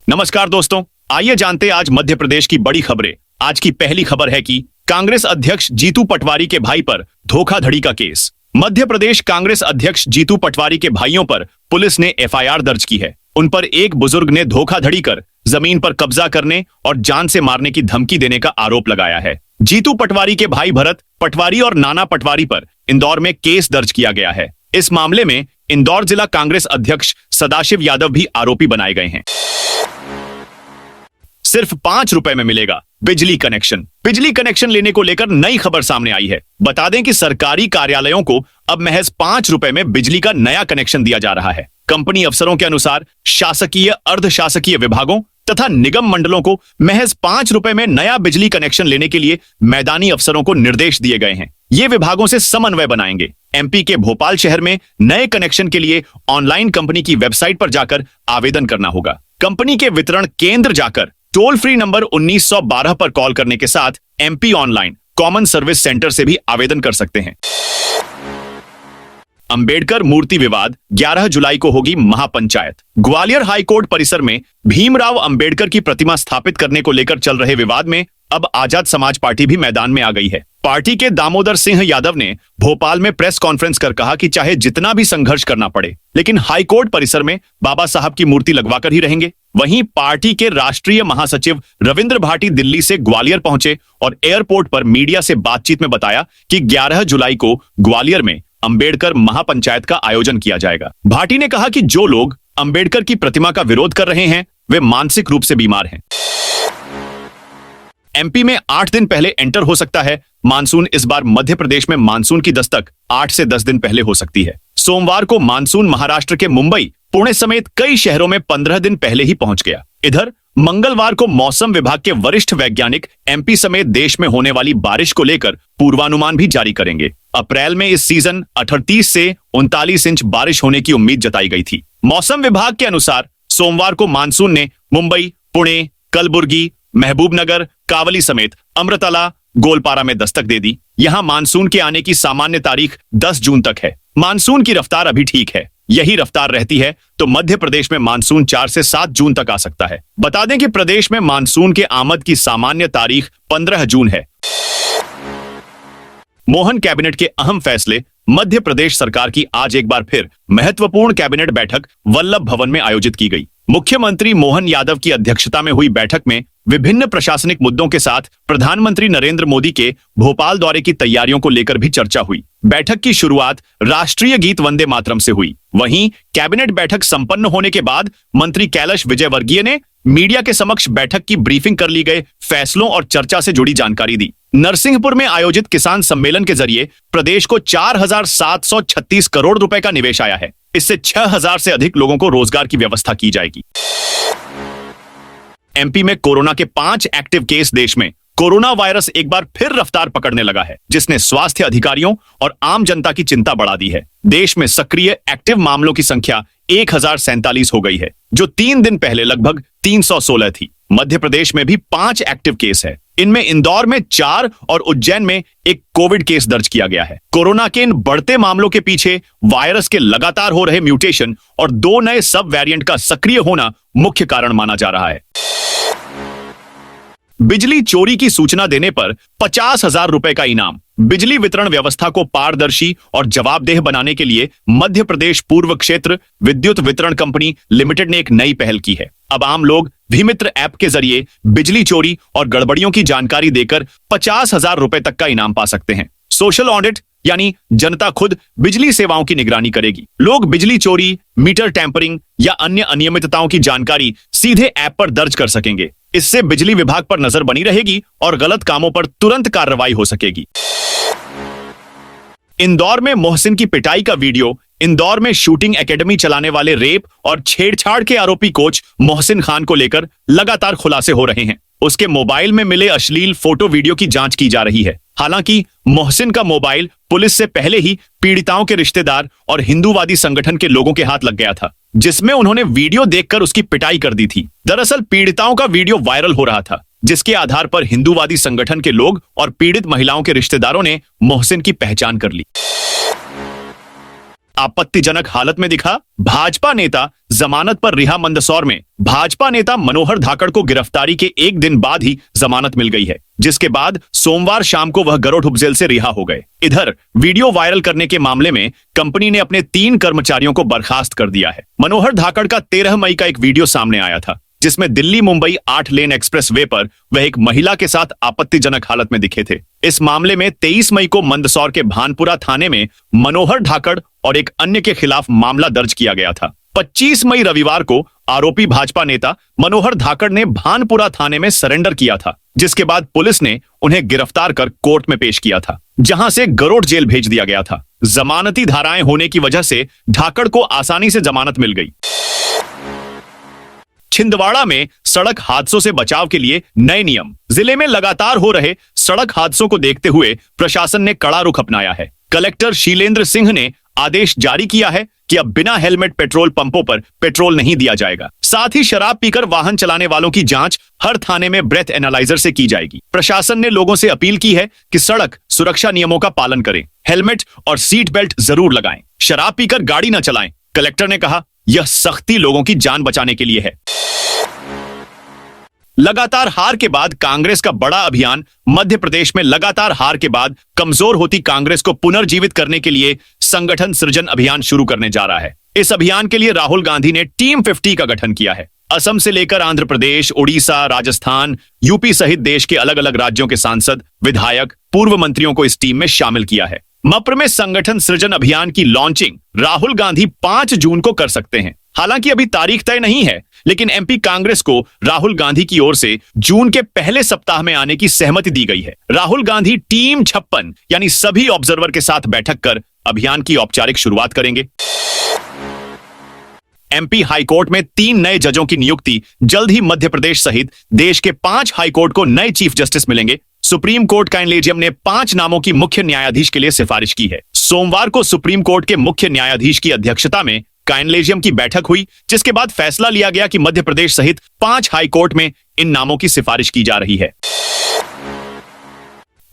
नमस्कार दोस्तों, आइए जानते आज मध्य प्रदेश की बड़ी खबरें। आज की पहली खबर है कि कांग्रेस अध्यक्ष जीतू पटवारी के भाई पर धोखाधड़ी का केस। मध्य प्रदेश कांग्रेस अध्यक्ष जीतू पटवारी के भाइयों पर पुलिस ने एफआईआर दर्ज की है। उन पर एक बुजुर्ग ने धोखाधड़ी कर जमीन पर कब्जा करने और जान से मारने की धमकी देने का आरोप लगाया है। जीतू पटवारी के भाई भरत पटवारी और नाना पटवारी पर इंदौर में केस दर्ज किया गया है। इस मामले में इंदौर जिला कांग्रेस अध्यक्ष सदाशिव यादव भी आरोपी बनाए गए हैं। सिर्फ 5 रुपए में मिलेगा बिजली कनेक्शन। बिजली कनेक्शन लेने को लेकर नई खबर सामने आई है। बता दें कि सरकारी कार्यालयों को अब महज 5 रुपए में बिजली का नया कनेक्शन दिया जा रहा है। कंपनी अफसरों के अनुसार शासकीय, अर्धशासकीय विभागों तथा निगम मंडलों को महज 5 रुपए में नया बिजली कनेक्शन लेने के लिए मैदानी अफसरों को निर्देश दिए गए हैं। ये विभागों से समन्वय बनाएंगे। एमपी के भोपाल शहर में नए कनेक्शन के लिए ऑनलाइन कंपनी की वेबसाइट पर जाकर आवेदन करना होगा। कंपनी के वितरण केंद्र जाकर टोल फ्री नंबर 1912 पर कॉल करने के साथ MP online common service centre से भी आवेदन कर सकते हैं। अंबेडकर मूर्ति विवाद, 11 जुलाई को होगी महापंचायत। ग्वालियर हाईकोर्ट परिसर में भीमराव अंबेडकर की प्रतिमा स्थापित करने को लेकर चल रहे विवाद में अब आजाद समाज पार्टी भी मैदान में आ गई है। पार्टी के दामोदर सिंह यादव ने भोपाल में प्रेस कॉन्फ्रेंस कर कहा कि चाहे जितना भी संघर्ष करना पड़े, लेकिन हाईकोर्ट परिसर में बाबा साहब की मूर्ति लगवाकर ही रहेंगे। वहीं पार्टी के राष्ट्रीय महासचिव रविंद्र भाटी दिल्ली से ग्वालियर पहुंचे और एयरपोर्ट पर मीडिया से बातचीत में बताया कि 11 जुलाई को ग्वालियर में अंबेडकर महापंचायत का आयोजन किया जाएगा। भाटी ने कहा कि जो लोग अंबेडकर की प्रतिमा का विरोध कर रहे हैं वे मानसिक रूप से बीमार हैं। एमपी में 8 दिन पहले एंटर हो सकता है मानसून। इस बार मध्य प्रदेश में मानसून की दस्तक 8 से 10 दिन पहले हो सकती है। सोमवार को मानसून महाराष्ट्र के मुंबई, पुणे समेत कई शहरों में 15 दिन पहले ही पहुंच गया। इधर मंगलवार को मौसम विभाग के वरिष्ठ वैज्ञानिक एमपी समेत देश में होने वाली बारिश को लेकर पूर्वानुमान भी जारी करेंगे। अप्रैल में इस सीजन 38 से 39 इंच बारिश होने की उम्मीद जताई गई थी। मौसम विभाग के अनुसार सोमवार को मानसून ने मुंबई, पुणे, कलबुर्गी, महबूबनगर, कावली समेत अमृतला, गोलपारा में दस्तक दे दी। यहां मानसून के आने की सामान्य तारीख 10 जून तक है। मानसून की रफ्तार अभी ठीक है। यही रफ्तार रहती है तो मध्य प्रदेश में मानसून 4 से 7 जून तक आ सकता है। बता दें कि प्रदेश में मानसून के आमद की सामान्य तारीख 15 जून है। मोहन कैबिनेट के अहम फैसले। मध्य प्रदेश सरकार की आज एक बार फिर महत्वपूर्ण कैबिनेट बैठक वल्लभ भवन में आयोजित की गई। मुख्यमंत्री मोहन यादव की अध्यक्षता में हुई बैठक में विभिन्न प्रशासनिक मुद्दों के साथ प्रधानमंत्री नरेंद्र मोदी के भोपाल दौरे की तैयारियों को लेकर भी चर्चा हुई। बैठक की शुरुआत राष्ट्रीय गीत वंदे मातरम से हुई। वहीं कैबिनेट बैठक संपन्न होने के बाद मंत्री कैलाश विजयवर्गीय ने मीडिया के समक्ष बैठक की ब्रीफिंग कर ली गए फैसलों और चर्चा से जुड़ी जानकारी दी। नरसिंहपुर में आयोजित किसान सम्मेलन के जरिए प्रदेश को 4,736 करोड़ रुपए का निवेश आया है। इससे 6,000 से अधिक लोगों को रोजगार की व्यवस्था की जाएगी। एमपी में कोरोना के 5 एक्टिव केस। देश में कोरोना वायरस एक बार फिर रफ्तार पकड़ने लगा है, जिसने स्वास्थ्य अधिकारियों और आम जनता की चिंता बढ़ा दी है। देश में सक्रिय एक्टिव मामलों की संख्या 1047 हो गई है, जो 3 दिन पहले लगभग 316 थी। मध्य प्रदेश में भी 5 एक्टिव केस है। इनमें इंदौर में 4 और उज्जैन में एक कोविड केस दर्ज किया गया है। कोरोना के इन बढ़ते मामलों के पीछे वायरस के लगातार हो रहे म्यूटेशन और 2 नए सब वेरिएंट का सक्रिय होना मुख्य कारण माना जा रहा है। बिजली चोरी की सूचना देने पर 50,000 रुपए का इनाम। बिजली वितरण व्यवस्था को पारदर्शी और जवाबदेह बनाने के लिए मध्य प्रदेश पूर्व क्षेत्र विद्युत वितरण कंपनी लिमिटेड ने एक नई पहल की है। अब आम लोग भीमित्र ऐप के जरिए बिजली चोरी और गड़बड़ियों की जानकारी देकर 50,000 रुपए तक का इनाम पा सकते हैं। सोशल ऑडिट यानी जनता खुद बिजली सेवाओं की निगरानी करेगी। लोग बिजली चोरी, मीटर टैंपरिंग या अन्य अनियमितताओं की जानकारी सीधे ऐप पर दर्ज कर सकेंगे। इससे बिजली विभाग पर नजर बनी रहेगी और गलत कामों पर तुरंत कार्रवाई हो सकेगी। इंदौर में मोहसिन की पिटाई का वीडियो। इंदौर में शूटिंग एकेडमी चलाने वाले रेप और छेड़छाड़ के आरोपी कोच मोहसिन खान को लेकर लगातार खुलासे हो रहे हैं। उसके मोबाइल में मिले अश्लील फोटो वीडियो की जांच की जा रही है। हालांकि मोहसिन का मोबाइल पुलिस से पहले ही पीड़िताओं के रिश्तेदार और हिंदूवादी संगठन के लोगों के हाथ लग गया था, जिसमें उन्होंने वीडियो देखकर उसकी पिटाई कर दी थी। दरअसल पीड़िताओं का वीडियो वायरल हो रहा था, जिसके आधार पर हिंदूवादी संगठन के लोग और पीड़ित महिलाओं के रिश्तेदारों ने मोहसिन की पहचान कर ली। आपत्तिजनक हालत में दिखा। भाजपा नेता जमानत पर रिहा मंदसौर में भाजपा नेता मनोहर धाकड़ को गिरफ्तारी के एक दिन बाद ही जमानत मिल गई है, जिसके बाद सोमवार शाम को वह गरुड़ उपजेल से रिहा हो गए। इधर वीडियो वायरल करने के मामले में कंपनी ने अपने 3 कर्मचारियों को बर्खास्त कर दिया है। मनोहर धाकड़ का 13 मई का एक वीडियो सामने आया था, जिसमें दिल्ली मुंबई 8 लेन एक्सप्रेस वे पर वह एक महिला के साथ आपत्तिजनक हालत में दिखे थे। इस मामले में 23 मई को मंदसौर के भानपुरा थाने में मनोहर धाकड़ और एक अन्य के खिलाफ मामला दर्ज किया गया था। 25 मई रविवार को आरोपी भाजपा नेता मनोहर धाकड़ ने भानपुरा थाने में सरेंडर किया था, जिसके बाद पुलिस ने उन्हें गिरफ्तार कर कोर्ट में पेश किया था, जहां से गरुड़ जेल भेज दिया गया था। जमानती धाराएं होने की वजह से धाकड़ को आसानी से जमानत मिल गई। छिंदवाड़ा में सड़क हादसों से बचाव के लिए नए नियम। जिले में लगातार हो रहे सड़क हादसों को देखते हुए प्रशासन ने कड़ा रुख अपनाया है। कलेक्टर शीलेंद्र सिंह ने आदेश जारी किया है कि अब बिना हेलमेट पेट्रोल पंपों पर पेट्रोल नहीं दिया जाएगा। साथ ही शराब पीकर वाहन चलाने वालों की जांच हर थाने में ब्रेथ एनालाइजर से की जाएगी। प्रशासन ने लोगों से अपील की है कि सड़क सुरक्षा नियमों का पालन करें, हेलमेट और सीट बेल्ट जरूर लगाएं, शराब पीकर गाड़ी न चलाएं। कलेक्टर ने कहा, यह सख्ती लोगों की जान बचाने के लिए है। लगातार हार के बाद कांग्रेस का बड़ा अभियान। मध्य प्रदेश में लगातार हार के बाद कमजोर होती कांग्रेस को पुनर्जीवित करने के लिए संगठन सृजन अभियान शुरू करने जा रहा है। इस अभियान के लिए राहुल गांधी ने टीम 50 का गठन किया है। असम से लेकर आंध्र प्रदेश, उड़ीसा, राजस्थान, यूपी सहित देश के अलग अलग राज्यों के सांसद, विधायक, पूर्व मंत्रियों को इस टीम में शामिल किया है। मप्र में संगठन सृजन अभियान की लॉन्चिंग राहुल गांधी 5 जून को कर सकते हैं। हालांकि अभी तारीख तय नहीं है, लेकिन एमपी कांग्रेस को राहुल गांधी की ओर से जून के पहले सप्ताह में आने की सहमति दी गई है। राहुल गांधी टीम 56 यानी सभी ऑब्जर्वर के साथ बैठक कर अभियान की औपचारिक शुरुआत करेंगे। एमपी हाईकोर्ट में 3 नए जजों की नियुक्ति। जल्द ही मध्य प्रदेश सहित देश के 5 हाईकोर्ट को नए चीफ जस्टिस मिलेंगे। सुप्रीम कोर्ट काइनलेजियम ने 5 नामों की मुख्य न्यायाधीश के लिए सिफारिश की है। सोमवार को सुप्रीम कोर्ट के मुख्य न्यायाधीश की अध्यक्षता में काइनलेजियम की बैठक हुई, जिसके बाद फैसला लिया गया कि मध्य प्रदेश सहित 5 हाईकोर्ट में इन नामों की सिफारिश की जा रही है।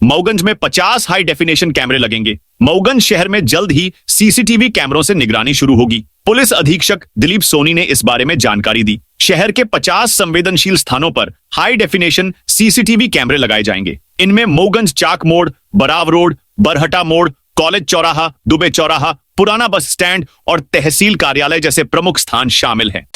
मऊगंज में 50 हाई डेफिनेशन कैमरे लगेंगे। मऊगंज शहर में जल्द ही सीसीटीवी कैमरों से निगरानी शुरू होगी। पुलिस अधीक्षक दिलीप सोनी ने इस बारे में जानकारी दी। शहर के 50 संवेदनशील स्थानों पर हाई डेफिनेशन सीसीटीवी कैमरे लगाए जाएंगे। इनमें मऊगंज चाक मोड़, बराव रोड, बरहटा मोड़, कॉलेज चौराहा, दुबे चौराहा, पुराना बस स्टैंड और तहसील कार्यालय जैसे प्रमुख स्थान शामिल हैं।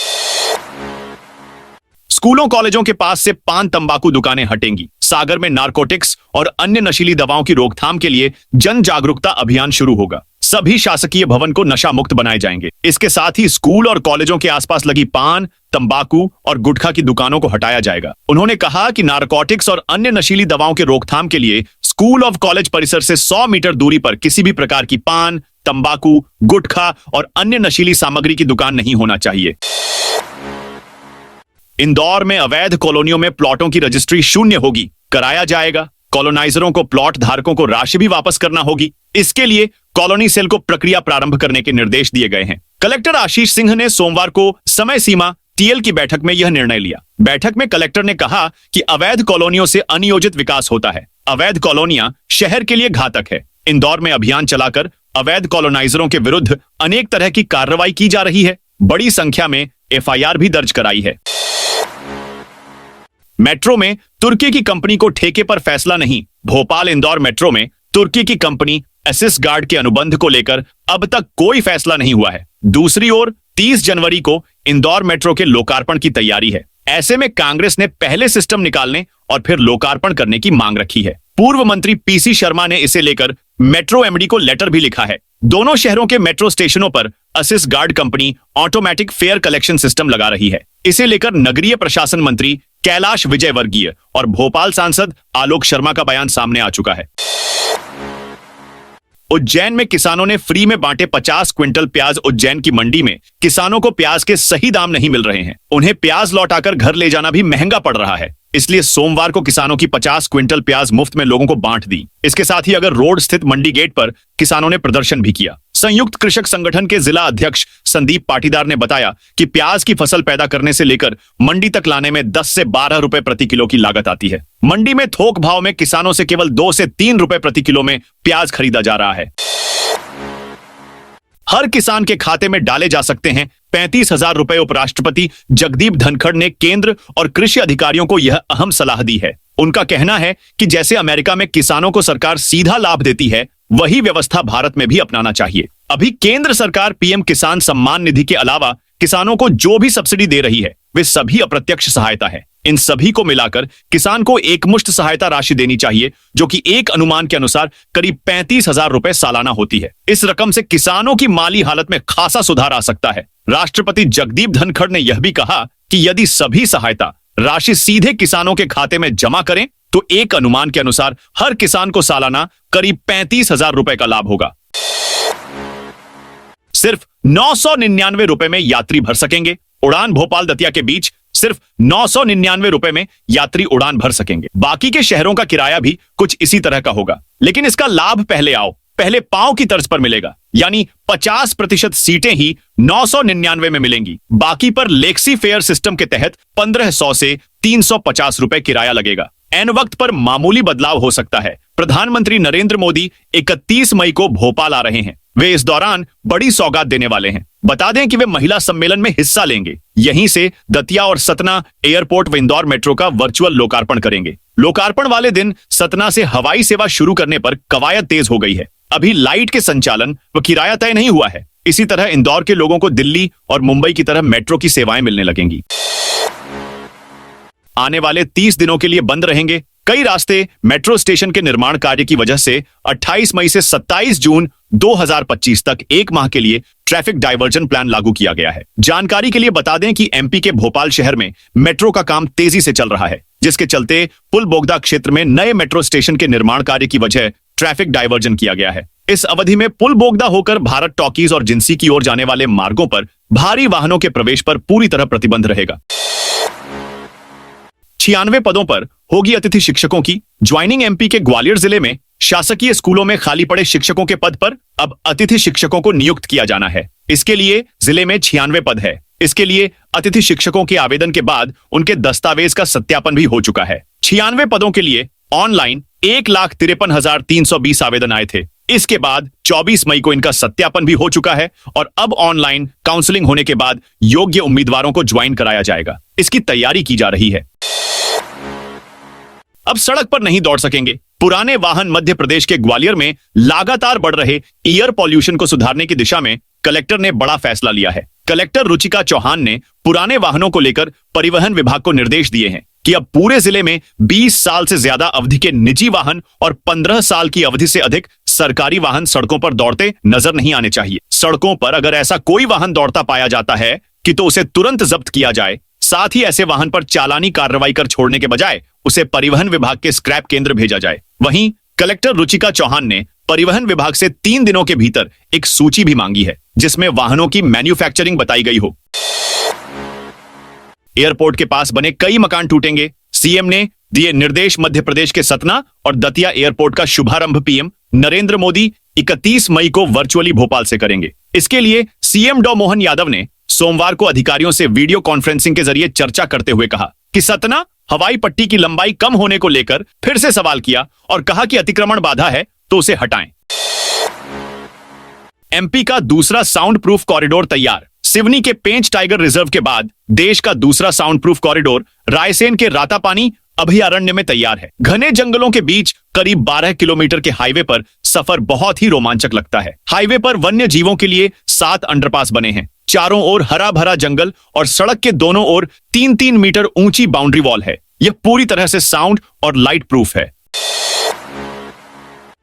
स्कूलों कॉलेजों के पास से पान तंबाकू दुकानें हटेंगी। सागर में नारकोटिक्स और अन्य नशीली दवाओं की रोकथाम के लिए जन जागरूकता अभियान शुरू होगा। सभी शासकीय भवन को नशा मुक्त बनाए जाएंगे। इसके साथ ही स्कूल और कॉलेजों के आसपास लगी पान, तंबाकू और गुटखा की दुकानों को हटाया जाएगा। उन्होंने कहा कि नारकोटिक्स और अन्य नशीली दवाओं के रोकथाम के लिए स्कूल और कॉलेज परिसर से 100 मीटर दूरी पर किसी भी प्रकार की पान, तंबाकू, गुटखा और अन्य नशीली सामग्री की दुकान नहीं होना चाहिए। इंदौर में अवैध कॉलोनियों में प्लॉटों की रजिस्ट्री शून्य होगी, कराया जाएगा। कॉलोनाइजरों को प्लॉट धारकों को राशि भी वापस करना होगी। इसके लिए कॉलोनी सेल को प्रक्रिया प्रारंभ करने के निर्देश दिए गए हैं। कलेक्टर आशीष सिंह ने सोमवार को समय सीमा टीएल की बैठक में यह निर्णय लिया। बैठक में कलेक्टर ने कहा कि अवैध कॉलोनियों से अनियोजित विकास होता है। अवैध कॉलोनियां शहर के लिए घातक है। इंदौर में अभियान चलाकर अवैध कॉलोनाइजरों के विरुद्ध अनेक तरह की कार्रवाई की जा रही है। बड़ी संख्या में एफआईआर भी दर्ज कराई है। मेट्रो में तुर्की की कंपनी को ठेके पर फैसला नहीं। भोपाल इंदौर मेट्रो में तुर्की की कंपनी एसिस गार्ड के अनुबंध को लेकर अब तक कोई फैसला नहीं हुआ है। दूसरी ओर 30 जनवरी को इंदौर मेट्रो के लोकार्पण की तैयारी है। ऐसे में कांग्रेस ने पहले सिस्टम निकालने और फिर लोकार्पण करने की मांग रखी है। पूर्व मंत्री पीसी शर्मा ने इसे लेकर मेट्रो एमडी को लेटर भी लिखा है। दोनों शहरों के मेट्रो स्टेशनों पर एसिस guard company automatic fare collection system लगा रही है। इसे लेकर नगरीय प्रशासन मंत्री कैलाश विजयवर्गीय और भोपाल सांसद आलोक शर्मा का बयान सामने आ चुका है। उज्जैन में किसानों ने फ्री में बांटे 50 क्विंटल प्याज। उज्जैन की मंडी में किसानों को प्याज के सही दाम नहीं मिल रहे हैं। उन्हें प्याज लौटाकर घर ले जाना भी महंगा पड़ रहा है। इसलिए सोमवार को किसानों की 50 क्विंटल प्याज मुफ्त में लोगों को बांट दी। इसके साथ ही अगर रोड स्थित मंडी गेट पर किसानों ने प्रदर्शन भी किया। संयुक्त कृषक संगठन के जिला अध्यक्ष संदीप पाटीदार ने बताया कि प्याज की फसल पैदा करने से लेकर मंडी तक लाने में 10 से 12 रुपए प्रति किलो की लागत आती है। मंडी में थोक भाव में किसानों से केवल 2 से 3 रुपए प्रति किलो में प्याज खरीदा जा रहा है। हर किसान के खाते में डाले जा सकते हैं 35,000 रुपए उपराष्ट्रपति जगदीप धनखड़ ने केंद्र और कृषि अधिकारियों को यह अहम सलाह दी है। उनका कहना है कि जैसे अमेरिका में किसानों को सरकार सीधा लाभ देती है, वही व्यवस्था भारत में भी अपनाना चाहिए। अभी केंद्र सरकार पीएम किसान सम्मान निधि के अलावा किसानों को जो भी सब्सिडी दे रही है, वे सभी अप्रत्यक्ष सहायता है। इन सभी को मिलाकर किसान को एकमुश्त सहायता राशि देनी चाहिए, जो कि एक अनुमान के अनुसार करीब 35,000 रुपए सालाना होती है। इस रकम से किसानों की माली हालत में खासा सुधार आ सकता है। राष्ट्रपति जगदीप धनखड़ ने यह भी कहा कि यदि सभी सहायता राशि सीधे किसानों के खाते में जमा करें, तो एक अनुमान के अनुसार हर किसान को सालाना करीब 35,000 रुपए का लाभ होगा। सिर्फ 999 रुपए में यात्री भर सकेंगे। उड़ान भोपाल दतिया के बीच सिर्फ 999 रुपए में यात्री उड़ान भर सकेंगे। बाकी के शहरों का किराया भी कुछ इसी तरह का होगा, लेकिन इसका लाभ पहले आओ पहले पाओ की तर्ज पर मिलेगा, यानी 50% सीटें ही 999 में मिलेंगी। बाकी पर लेक्सी फेयर सिस्टम के तहत 1500 से 350 रुपए किराया लगेगा। एन वक्त पर मामूली बदलाव हो सकता है। प्रधानमंत्री नरेंद्र मोदी 31 मई को भोपाल आ रहे हैं। वे इस दौरान बड़ी सौगात देने वाले हैं। बता दें कि वे महिला सम्मेलन में हिस्सा लेंगे। यहीं से दतिया और सतना एयरपोर्ट व इंदौर मेट्रो का वर्चुअल लोकार्पण करेंगे। लोकार्पण वाले दिन सतना से हवाई सेवा शुरू करने पर कवायद तेज हो गई है। अभी लाइट के संचालन व किराया तय नहीं हुआ है। इसी तरह इंदौर के लोगों को दिल्ली और मुंबई की तरह मेट्रो की सेवाएं मिलने लगेंगी। आने वाले 30 दिनों के लिए बंद रहेंगे कई रास्ते। मेट्रो स्टेशन के निर्माण कार्य की वजह से 28 मई से 27 जून 2025 तक एक माह के लिए ट्रैफिक डायवर्जन प्लान लागू किया गया है। जानकारी के लिए बता दें कि एमपी के भोपाल शहर में मेट्रो का काम तेजी से चल रहा है, जिसके चलते पुल बोगदा क्षेत्र में नए मेट्रो स्टेशन के निर्माण कार्य की वजह ट्रैफिक डायवर्जन किया गया है। इस अवधि में पुल बोगदा होकर भारत टॉकीज और जिंसी की ओर जाने वाले मार्गों पर भारी वाहनों के प्रवेश पर पूरी तरह प्रतिबंध रहेगा। 96 पदों पर होगी अतिथि शिक्षकों की ज्वाइनिंग। एमपी के ग्वालियर जिले में शासकीय स्कूलों में खाली पड़े शिक्षकों के पद पर अब अतिथि शिक्षकों को नियुक्त किया जाना है। इसके लिए जिले में 96 पद है। इसके लिए अतिथि शिक्षकों के आवेदन के बाद उनके दस्तावेज का सत्यापन भी हो चुका है। 96 पदों के लिए ऑनलाइन 1,53,320 आवेदन आए थे। इसके बाद 24 मई को इनका सत्यापन भी हो चुका है और अब ऑनलाइन काउंसलिंग होने के बाद योग्य उम्मीदवारों को ज्वाइन कराया जाएगा। इसकी तैयारी की जा रही है। अब सड़क पर नहीं दौड़ सकेंगे। पुराने वाहन मध्य प्रदेश के ग्वालियर में लगातार बढ़ रहे एयर पॉल्यूशन को सुधारने की दिशा में कलेक्टर ने बड़ा फैसला लिया है। कलेक्टर रुचिका चौहान ने पुराने वाहनों को लेकर परिवहन विभाग को निर्देश दिए हैं कि अब पूरे जिले में 20 साल से ज्यादा अवधि के निजी वाहन और 15 साल की अवधि से अधिक सरकारी वाहन सड़कों पर दौड़ते नजर नहीं आने चाहिए। सड़कों पर अगर ऐसा कोई वाहन दौड़ता पाया जाता है कि तो उसे तुरंत जब्त किया जाए। साथ ही ऐसे वाहन पर चालानी कार्रवाई कर छोड़ने के बजाय उसे परिवहन विभाग के स्क्रैप केंद्र भेजा जाए। वहीं कलेक्टर रुचिका चौहान ने परिवहन विभाग से 3 दिनों के भीतर एक सूची भी मांगी है, जिसमें वाहनों की मैन्युफैक्चरिंग बताई गई हो। एयरपोर्ट के पास बने कई मकान टूटेंगे। सीएम ने दिए निर्देश। मध्य प्रदेश के सतना और दतिया एयरपोर्ट का शुभारंभ पीएम नरेंद्र मोदी 31 मई को वर्चुअली भोपाल से करेंगे। इसके लिए सीएम डॉ मोहन यादव ने सोमवार को अधिकारियों से वीडियो कॉन्फ्रेंसिंग के जरिए चर्चा करते हुए कहा कि सतना हवाई पट्टी की लंबाई कम होने को लेकर फिर से सवाल किया और कहा कि अतिक्रमण बाधा है तो उसे हटाएं। एमपी का दूसरा साउंड प्रूफ कॉरिडोर तैयार। सिवनी के पेंच टाइगर रिजर्व के बाद देश का दूसरा साउंड प्रूफ कॉरिडोर रायसेन के रातापानी अभयारण्य में तैयार है। घने जंगलों के बीच करीब 12 किलोमीटर के हाईवे पर सफर बहुत ही रोमांचक लगता है। हाईवे पर वन्य जीवों के लिए 7 अंडरपास बने हैं। चारों ओर हरा भरा जंगल और सड़क के दोनों ओर 3-3 मीटर ऊंची बाउंड्री वॉल है। यह पूरी तरह से साउंड और लाइट प्रूफ है।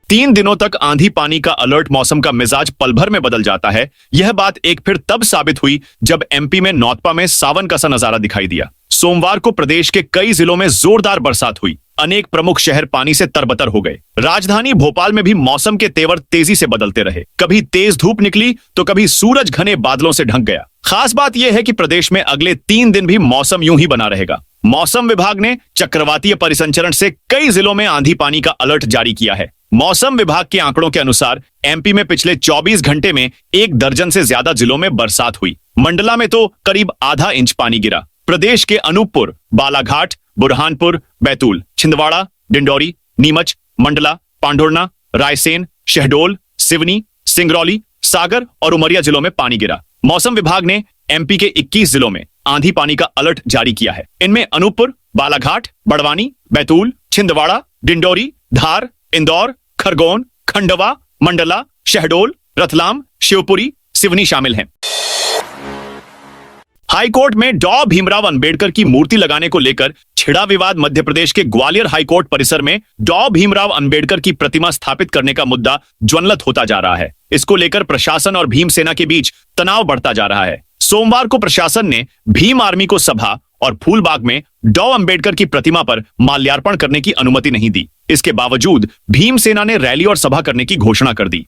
3 दिनों तक आंधी पानी का अलर्ट। मौसम का मिजाज पल भर में बदल जाता है। यह बात एक फिर तब साबित हुई जब एमपी में नौतपा में सावन का सा नजारा दिखाई दिया। सोमवार को प्रदेश के कई जिलों में जोरदार बरसात हुई। अनेक प्रमुख शहर पानी से तरबतर हो गए। राजधानी भोपाल में भी मौसम के तेवर तेजी से बदलते रहे। कभी तेज धूप निकली तो कभी सूरज घने बादलों से ढक गया। खास बात यह है कि प्रदेश में अगले 3 दिन भी मौसम यूं ही बना रहेगा। मौसम विभाग ने चक्रवातीय परिसंचरण से कई जिलों में आंधी पानी का अलर्ट जारी किया है। मौसम विभाग के आंकड़ों के अनुसार एमपी में पिछले 24 घंटे में 1 दर्जन से ज्यादा जिलों में बरसात हुई। मंडला में तो करीब आधा इंच पानी गिरा। प्रदेश के अनूपपुर, बालाघाट, बुरहानपुर, बैतूल, छिंदवाड़ा, डिंडौरी, नीमच, मंडला, पांढुर्णा, रायसेन, शहडोल, सिवनी, सिंगरौली, सागर और उमरिया जिलों में पानी गिरा। मौसम विभाग ने एमपी के 21 जिलों में आंधी पानी का अलर्ट जारी किया है। इनमें अनूपपुर, बालाघाट, बड़वानी, बैतूल, छिंदवाड़ा, डिंडोरी, धार, इंदौर, खरगोन, खंडवा, मंडला, शहडोल, रतलाम, शिवपुरी, सिवनी शामिल हैं। हाईकोर्ट में डॉ भीमराव अंबेडकर की मूर्ति लगाने को लेकर छिड़ा विवाद। मध्य प्रदेश के ग्वालियर हाईकोर्ट परिसर में डॉ भीमराव अंबेडकर की प्रतिमा स्थापित करने का मुद्दा ज्वलंत होता जा रहा है। इसको लेकर प्रशासन और भीम सेना के बीच तनाव बढ़ता जा रहा है। सोमवार को प्रशासन ने भीम आर्मी को सभा और फूलबाग में डॉ अंबेडकर की प्रतिमा पर माल्यार्पण करने की अनुमति नहीं दी। इसके बावजूद भीम सेना ने रैली और सभा करने की घोषणा कर दी।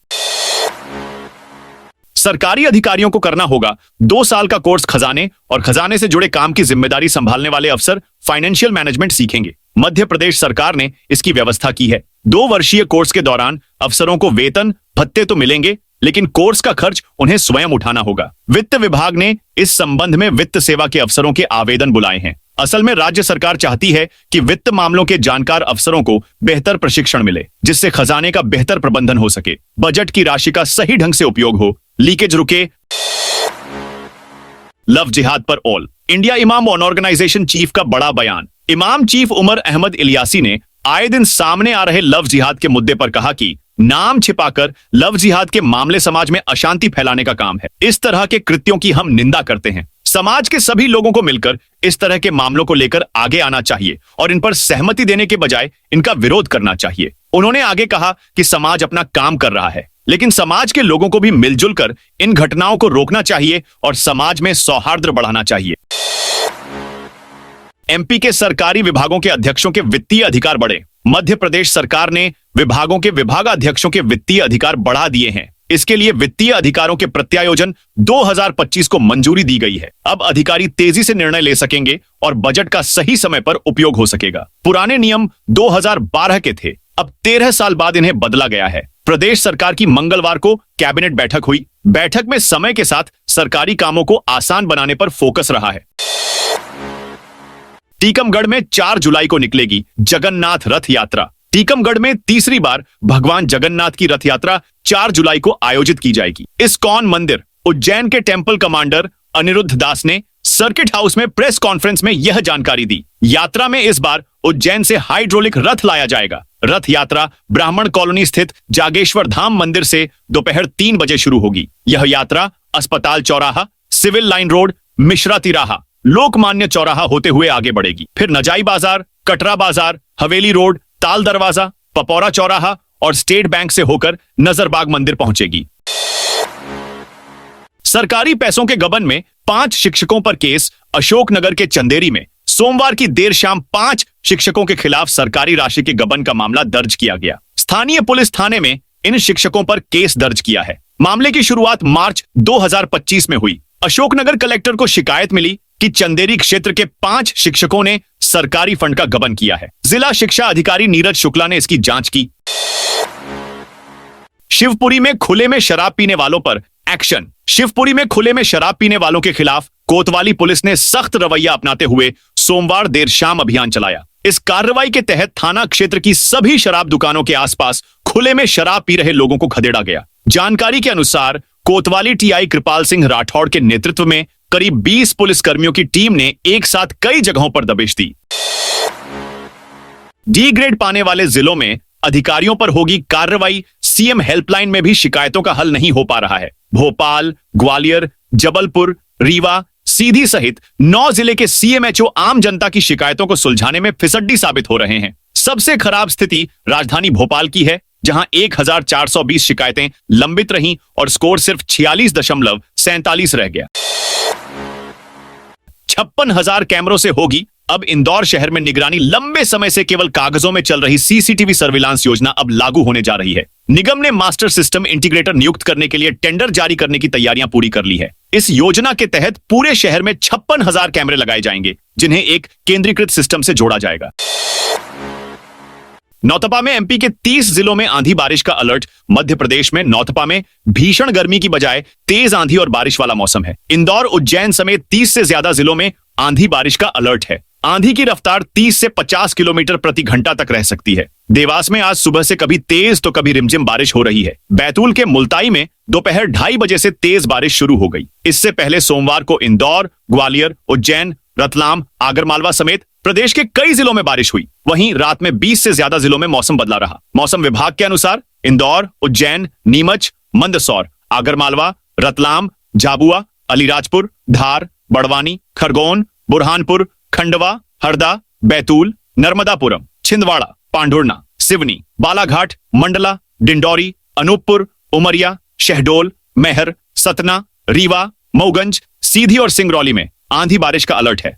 सरकारी अधिकारियों को करना होगा 2 साल का कोर्स खजाने और खजाने से जुड़े काम की जिम्मेदारी संभालने वाले अफसर फाइनेंशियल मैनेजमेंट सीखेंगे। मध्य प्रदेश सरकार ने इसकी व्यवस्था की है। 2 वर्षीय कोर्स के दौरान अफसरों को वेतन भत्ते तो मिलेंगे, लेकिन कोर्स का खर्च उन्हें स्वयं उठाना होगा। वित्त विभाग ने इस संबंध में वित्त सेवा के अफसरों के आवेदन बुलाए हैं। असल में राज्य सरकार चाहती है कि वित्त मामलों के जानकार अफसरों को बेहतर प्रशिक्षण मिले, जिससे खजाने का बेहतर प्रबंधन हो सके, बजट की राशि का सही ढंग से उपयोग हो, लीकेज रुके। लव जिहाद पर ऑल इंडिया इमाम ऑर्गेनाइजेशन चीफ का बड़ा बयान। इमाम चीफ उमर अहमद इलियासी ने आए दिन सामने आ रहे लव जिहाद के मुद्दे पर कहा कि नाम छिपाकर लव जिहाद के मामले समाज में अशांति फैलाने का काम है। इस तरह के कृत्यों की हम निंदा करते हैं। समाज के सभी लोगों को मिलकर इस तरह के मामलों को लेकर आगे आना चाहिए और इन पर सहमति देने के बजाय इनका विरोध करना चाहिए। उन्होंने आगे कहा कि समाज अपना काम कर रहा है, लेकिन समाज के लोगों को भी मिलजुल कर इन घटनाओं को रोकना चाहिए और समाज में सौहार्द बढ़ाना चाहिए। एमपी के सरकारी विभागों के अध्यक्षों के वित्तीय अधिकार बढ़े। मध्य प्रदेश सरकार ने विभागों के विभागाध्यक्षों के वित्तीय अधिकार बढ़ा दिए हैं। इसके लिए वित्तीय अधिकारों के प्रत्यायोजन 2025 को मंजूरी दी गई है। अब अधिकारी तेजी से निर्णय ले सकेंगे और बजट का सही समय पर उपयोग हो सकेगा। पुराने नियम 2012 के थे, अब 13 साल बाद इन्हें बदला गया है। प्रदेश सरकार की मंगलवार को कैबिनेट बैठक हुई। बैठक में समय के साथ सरकारी कामों को आसान बनाने पर फोकस रहा है। टीकमगढ़ में 4 जुलाई को निकलेगी जगन्नाथ रथ यात्रा। टीकमगढ़ में तीसरी बार भगवान जगन्नाथ की रथ यात्रा 4 जुलाई को आयोजित की जाएगी। इस्कॉन मंदिर उज्जैन के टेंपल कमांडर अनिरुद्ध दास ने सर्किट हाउस में प्रेस कॉन्फ्रेंस में यह जानकारी दी। यात्रा में इस बार उज्जैन से हाइड्रोलिक रथ लाया जाएगा। रथ यात्रा ब्राह्मण कॉलोनी स्थित जागेश्वर धाम मंदिर से दोपहर 3 बजे शुरू होगी। यह यात्रा अस्पताल चौराहा, सिविल लाइन रोड, मिश्रा तिराहा, लोकमान्य चौराहा होते हुए आगे बढ़ेगी। फिर नजाई बाजार, कटरा बाजार, हवेली रोड, ताल दरवाजा, पपौरा चौराहा और स्टेट बैंक से होकर नजरबाग मंदिर पहुंचेगी। सरकारी पैसों के गबन में 5 शिक्षकों पर केस। अशोकनगर के चंदेरी में सोमवार की देर शाम 5 शिक्षकों के खिलाफ सरकारी राशि के गबन का मामला दर्ज किया गया। स्थानीय पुलिस थाने में इन शिक्षकों पर केस दर्ज किया है। मामले की शुरुआत मार्च 2025 में हुई। अशोकनगर कलेक्टर को शिकायत मिली कि चंदेरी क्षेत्र के 5 शिक्षकों ने सरकारी फंड का गबन किया है। जिला शिक्षा अधिकारी नीरज शुक्ला ने इसकी जांच की। शिवपुरी में खुले में शराब पीने वालों पर एक्शन। शिवपुरी में खुले में शराब पीने वालों के खिलाफ कोतवाली पुलिस ने सख्त रवैया अपनाते हुए सोमवार देर शाम अभियान चलाया। इस कार्रवाई के तहत थाना क्षेत्र की सभी शराब दुकानों के आसपास खुले में शराब पी रहे लोगों को खदेड़ा गया। जानकारी के अनुसार कोतवाली टीआई कृपाल सिंह राठौड़ के नेतृत्व में करीब 20 पुलिसकर्मियों की टीम ने एक साथ कई जगहों पर दबिश दी। डी ग्रेड पाने वाले जिलों में अधिकारियों पर होगी कार्रवाई। सीएम हेल्पलाइन में भी शिकायतों का हल नहीं हो पा रहा है। भोपाल, ग्वालियर, जबलपुर, रीवा, सीधी सहित 9 जिले के सीएमएचओ आम जनता की शिकायतों को सुलझाने में फिसड्डी साबित हो रहे हैं। सबसे खराब स्थिति राजधानी भोपाल की है, जहां 1420 शिकायतें लंबित रहीं और स्कोर सिर्फ 46.47 रह गया। 56,000 कैमरों से होगी अब इंदौर शहर में निगरानी। लंबे समय से केवल कागजों में चल रही सीसीटीवी सर्विलांस योजना अब लागू होने जा रही है। निगम ने मास्टर सिस्टम इंटीग्रेटर नियुक्त करने के लिए टेंडर जारी करने की तैयारियां पूरी कर ली है। इस योजना के तहत पूरे शहर में 56,000 कैमरे लगाए जाएंगे, जिन्हें एक केंद्रीकृत सिस्टम से जोड़ा जाएगा। नौतपा में एमपी के 30 जिलों में आंधी बारिश का अलर्ट। मध्य प्रदेश में नौतपा में भीषण गर्मी की बजाय तेज आंधी और बारिश वाला मौसम है। इंदौर, उज्जैन समेत 30 से ज्यादा जिलों में आंधी बारिश का अलर्ट है। आंधी की रफ्तार 30 से 50 किलोमीटर प्रति घंटा तक रह सकती है। देवास में आज सुबह से कभी तेज तो कभी रिमझिम बारिश हो रही है। बैतूल के मुल्ताई में दोपहर 2:30 बजे से तेज बारिश शुरू हो गई। इससे पहले सोमवार को इंदौर, ग्वालियर, उज्जैन, रतलाम, आगरमालवा समेत प्रदेश के कई जिलों में बारिश हुई। वहीं रात में 20 से ज्यादा जिलों में मौसम बदला रहा। मौसम विभाग के अनुसार इंदौर, उज्जैन, नीमच, मंदसौर, आगरमालवा, रतलाम, झाबुआ, अलीराजपुर, धार, बड़वानी, खरगोन, बुरहानपुर, खंडवा, हरदा, बैतूल, नर्मदापुरम, छिंदवाड़ा, पांढुर्णा, सिवनी, बालाघाट, मंडला, डिंडौरी, अनूपपुर, उमरिया, शहडोल, मैहर, सतना, रीवा, मऊगंज, सीधी और सिंगरौली में आंधी बारिश का अलर्ट है।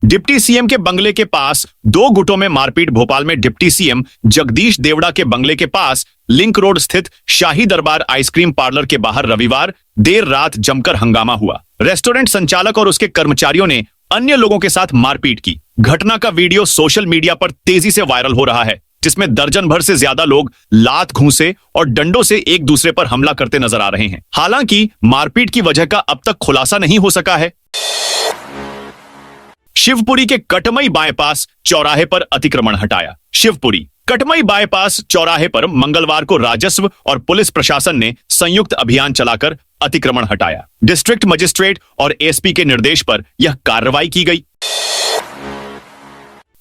डिप्टी सीएम के बंगले के पास 2 गुटों में मारपीट। भोपाल में डिप्टी सीएम जगदीश देवड़ा के बंगले के पास लिंक रोड स्थित शाही दरबार आइसक्रीम पार्लर के बाहर रविवार देर रात जमकर हंगामा हुआ। रेस्टोरेंट संचालक और उसके कर्मचारियों ने अन्य लोगों के साथ मारपीट की। घटना का वीडियो सोशल मीडिया पर तेजी से वायरल हो रहा है, जिसमें दर्जन भर से ज्यादा लोग लात, घूंसे और डंडों से एक दूसरे पर हमला करते नजर आ रहे हैं। हालांकि मारपीट की वजह का अब तक खुलासा नहीं हो सका है। शिवपुरी के कटमई बाईपास चौराहे पर अतिक्रमण हटाया। शिवपुरी कटमई बाईपास चौराहे पर मंगलवार को राजस्व और पुलिस प्रशासन ने संयुक्त अभियान चलाकर अतिक्रमण हटाया। डिस्ट्रिक्ट मजिस्ट्रेट और एसपी के निर्देश पर यह कार्रवाई की गई।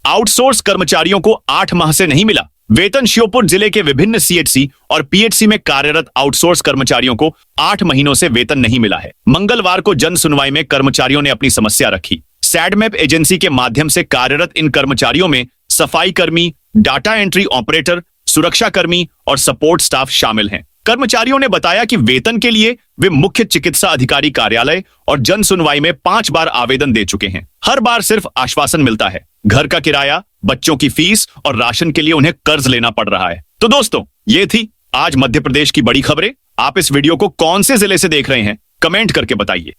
आउटसोर्स कर्मचारियों को 8 माह से नहीं मिला वेतन। श्योपुर जिले के विभिन्न सीएचसी और पीएचसी में कार्यरत आउटसोर्स कर्मचारियों को 8 महीनों से वेतन नहीं मिला है। मंगलवार को जन सुनवाई में कर्मचारियों ने अपनी समस्या रखी। सैडमैप एजेंसी के माध्यम से कार्यरत इन कर्मचारियों में सफाई कर्मी, डाटा एंट्री ऑपरेटर, सुरक्षा कर्मी और सपोर्ट स्टाफ शामिल हैं। कर्मचारियों ने बताया कि वेतन के लिए वे मुख्य चिकित्सा अधिकारी कार्यालय और जन सुनवाई में 5 बार आवेदन दे चुके हैं। हर बार सिर्फ आश्वासन मिलता है। घर का किराया, बच्चों की फीस और राशन के लिए उन्हें कर्ज लेना पड़ रहा है। तो दोस्तों, ये थी आज मध्य प्रदेश की बड़ी खबरें। आप इस वीडियो को कौन से जिले से देख रहे हैं, कमेंट करके बताइए।